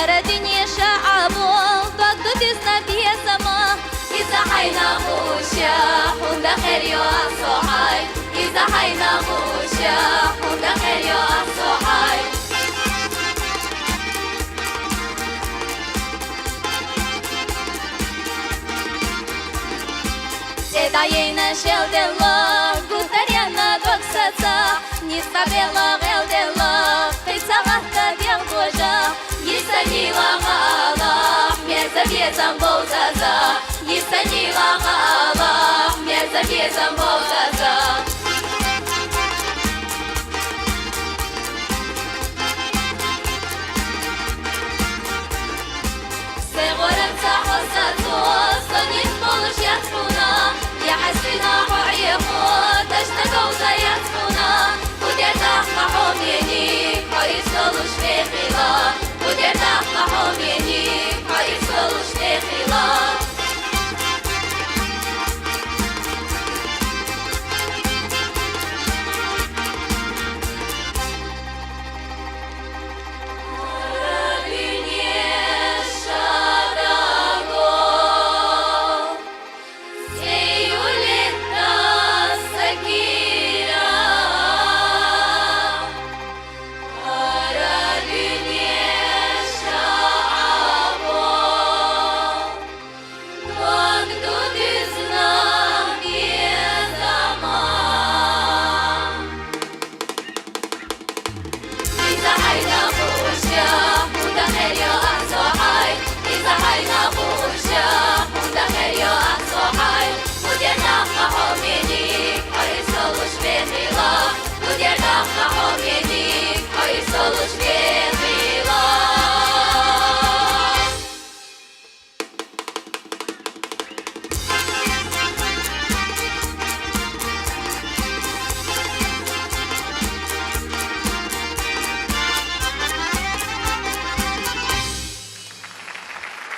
ردني شعبو ضد تسنا في سما إذا حينا خوشا حوند خير يا صحاي إذا حينا خوشا حوند خير يا صحاي Седаєйна шелдела, гутаряна доксаца, не ставила гелдела, пейцала кадел божа, не санила гала, мерза безом болтаза, не санила гала, мерза безом болтаза. Сегоренца хосацо, сонит болуш яцфуна, يا حسنا حعيقو تشتكوا زيتفونا وديتاح محوميني حريص لوش في خلا